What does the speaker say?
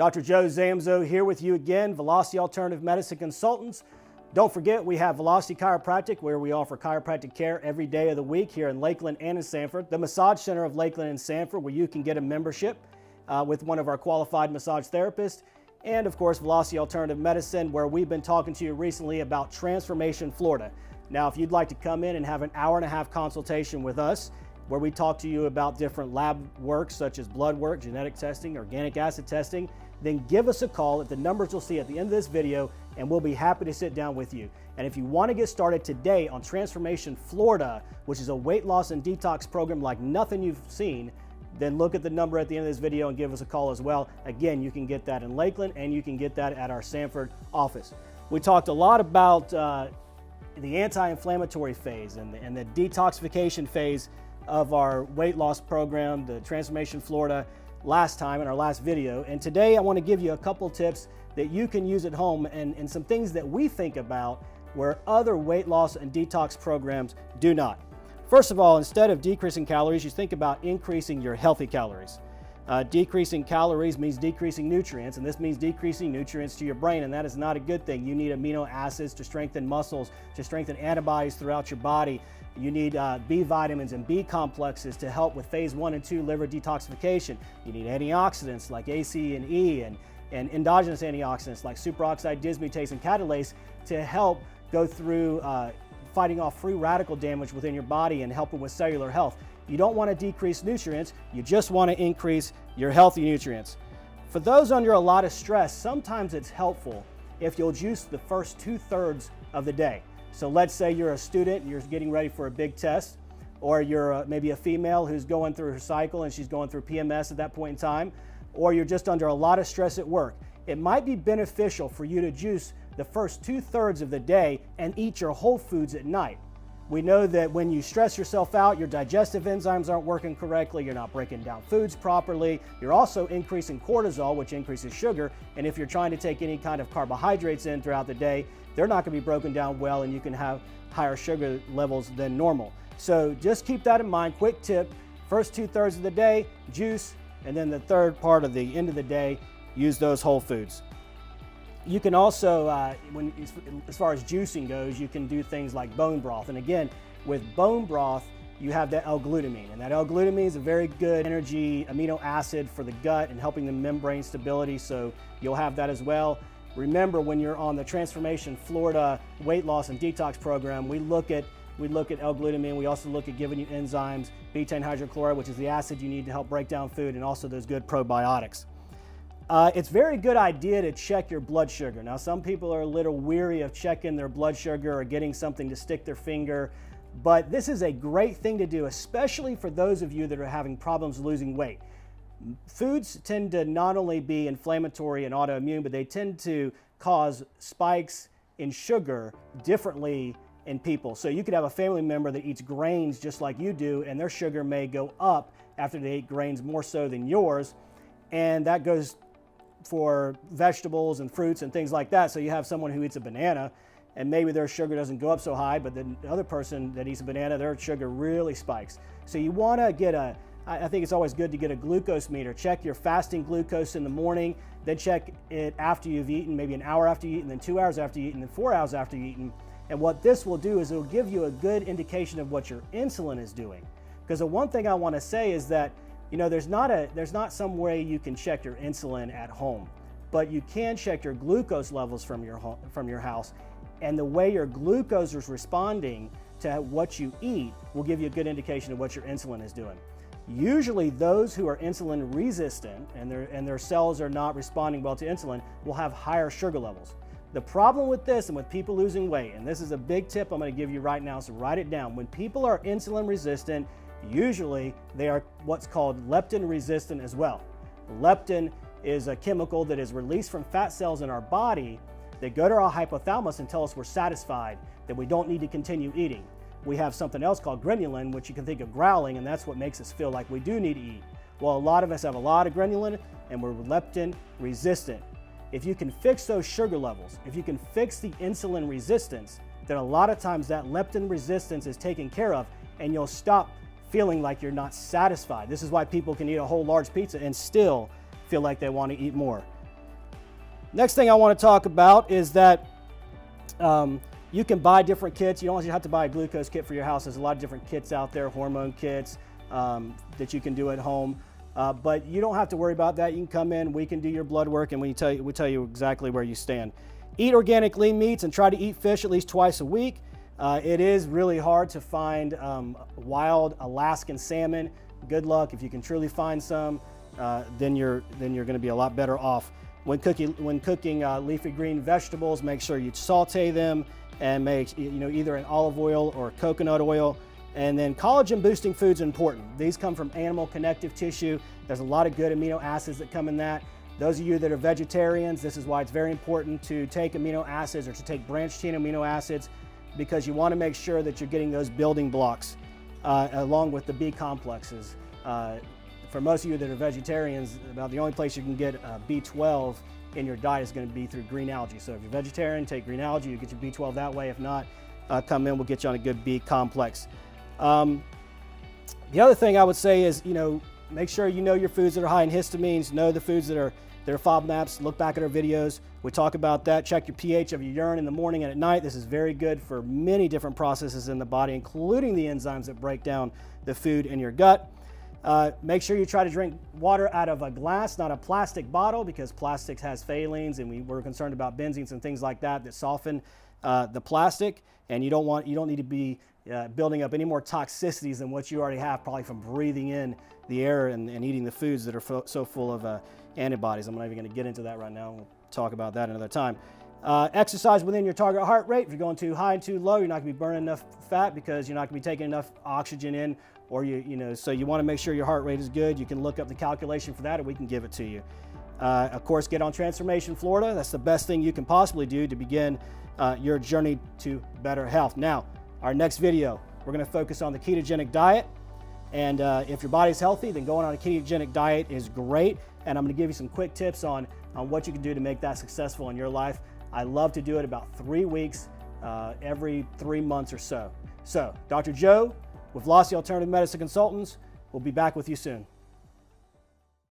Dr. Joe Zamzo here with you again, Velocity Alternative Medicine Consultants. Don't forget, we have Velocity Chiropractic, where we offer chiropractic care every day of the week here in Lakeland and in Sanford. The Massage Center of Lakeland and Sanford, where you can get a membership with one of our qualified massage therapists. And of course, Velocity Alternative Medicine, where we've been talking to you recently about Transformation Florida. Now, if you'd like to come in and have an hour-and-a-half consultation with us, where we talk to you about different lab work such as blood work, genetic testing, organic acid testing, then give us a call at the numbers you'll see at the end of this video, and we'll be happy to sit down with you. And if you want to get started today on Transformation Florida, which is a weight loss and detox program like nothing you've seen, then look at the number at the end of this video and give us a call as well. Again, you can get that in Lakeland and you can get that at our Sanford office. We talked a lot about the anti-inflammatory phase and the detoxification phase of our weight loss program, the Transformation Florida, last time in our last video. And today I want to give you a couple tips that you can use at home and some things that we think about where other weight loss and detox programs do not. First of all, instead of decreasing calories, you think about increasing your healthy calories. Decreasing calories means decreasing nutrients, and this means decreasing nutrients to your brain, and that is not a good thing. You need amino acids to strengthen muscles, to strengthen antibodies throughout your body. You need B vitamins and B complexes to help with phase 1 and 2 liver detoxification. You need antioxidants like A, C, and E, and endogenous antioxidants like superoxide dismutase and catalase to help go through fighting off free radical damage within your body and helping with cellular health. You don't want to decrease nutrients, you just want to increase your healthy nutrients. For those under a lot of stress, sometimes it's helpful if you'll juice the first 2/3 of the day. So let's say you're a student and you're getting ready for a big test, or you're maybe a female who's going through her cycle and she's going through PMS at that point in time, or you're just under a lot of stress at work. It might be beneficial for you to juice the first 2/3 of the day and eat your whole foods at night. We know that when you stress yourself out, your digestive enzymes aren't working correctly, you're not breaking down foods properly, you're also increasing cortisol, which increases sugar, and if you're trying to take any kind of carbohydrates in throughout the day, they're not going to be broken down well and you can have higher sugar levels than normal. So just keep that in mind. Quick tip, first 2/3 of the day, juice, and then the third part of the end of the day, use those whole foods. You can also, as far as juicing goes, you can do things like bone broth. And again, with bone broth, you have that L-glutamine. And that L-glutamine is a very good energy amino acid for the gut and helping the membrane stability. So you'll have that as well. Remember, when you're on the Transformation Florida weight loss and detox program, we look at L-glutamine. We also look at giving you enzymes, betaine hydrochloride, which is the acid you need to help break down food, and also those good probiotics. It's a very good idea to check your blood sugar. Now, some people are a little weary of checking their blood sugar or getting something to stick their finger, but this is a great thing to do, especially for those of you that are having problems losing weight. Foods tend to not only be inflammatory and autoimmune, but they tend to cause spikes in sugar differently in people. So you could have a family member that eats grains just like you do, and their sugar may go up after they eat grains more so than yours, and that goes for vegetables and fruits and things like that. So you have someone who eats a banana and maybe their sugar doesn't go up so high, but then the other person that eats a banana, their sugar really spikes. So you want to get I think it's always good to get a glucose meter. Check your fasting glucose in the morning, then check it after you've eaten, maybe an hour after you eat, and then 2 hours after you eat, and then 4 hours after you eaten. And what this will do is it'll give you a good indication of what your insulin is doing. Because the one thing I want to say is that there's not some way you can check your insulin at home, but you can check your glucose levels from your house, and the way your glucose is responding to what you eat will give you a good indication of what your insulin is doing. Usually those who are insulin resistant and their cells are not responding well to insulin will have higher sugar levels. The problem with this and with people losing weight, and this is a big tip I'm going to give you right now, so write it down. When people are insulin resistant, usually they are what's called leptin resistant as well. Leptin is a chemical that is released from fat cells in our body that go to our hypothalamus and tell us we're satisfied, that we don't need to continue eating. We have something else called ghrelin, which you can think of growling, and that's what makes us feel like we do need to eat. Well, a lot of us have a lot of ghrelin and we're leptin resistant. If you can fix those sugar levels, if you can fix the insulin resistance, then a lot of times that leptin resistance is taken care of and you'll stop feeling like you're not satisfied. This is why people can eat a whole large pizza and still feel like they want to eat more. Next thing I want to talk about is that you can buy different kits. You don't have to buy a glucose kit for your house. There's a lot of different kits out there, hormone kits that you can do at home. But you don't have to worry about that. You can come in, we can do your blood work, and we tell you exactly where you stand. Eat organic lean meats and try to eat fish at least twice a week. It is really hard to find wild Alaskan salmon. Good luck. If you can truly find some, then you're going to be a lot better off. When cooking leafy green vegetables, make sure you saute them and make either in olive oil or coconut oil. And then collagen boosting foods are important. These come from animal connective tissue. There's a lot of good amino acids that come in that. Those of you that are vegetarians, this is why it's very important to take amino acids or to take branched chain amino acids, because you want to make sure that you're getting those building blocks along with the B complexes. For most of you that are vegetarians, about the only place you can get B12 in your diet is going to be through green algae. So if you're vegetarian, take green algae, you get your B12 that way. If not, come in, we'll get you on a good B complex. The other thing I would say is, make sure you know your foods that are high in histamines, know the foods that are FODMAPs. Look back at our videos. We talk about that. Check your pH of your urine in the morning and at night. This is very good for many different processes in the body, including the enzymes that break down the food in your gut. Make sure you try to drink water out of a glass, not a plastic bottle, because plastic has phthalates, and we're concerned about benzenes and things like that soften the plastic. And you don't need to be building up any more toxicities than what you already have, probably from breathing in the air and eating the foods that are so full of antibodies. I'm not even going to get into that right now. We'll talk about that another time. Exercise within your target heart rate. If you're going too high and too low, you're not going to be burning enough fat because you're not going to be taking enough oxygen in, or so you want to make sure your heart rate is good. You can look up the calculation for that, and we can give it to you. Of course, get on Transformation Florida. That's the best thing you can possibly do to begin your journey to better health. Now, our next video, we're going to focus on the ketogenic diet. And if your body's healthy, then going on a ketogenic diet is great. And I'm going to give you some quick tips on what you can do to make that successful in your life. I love to do it about 3 weeks, every 3 months or so. So, Dr. Joe with Velocity Alternative Medicine Consultants, we'll be back with you soon.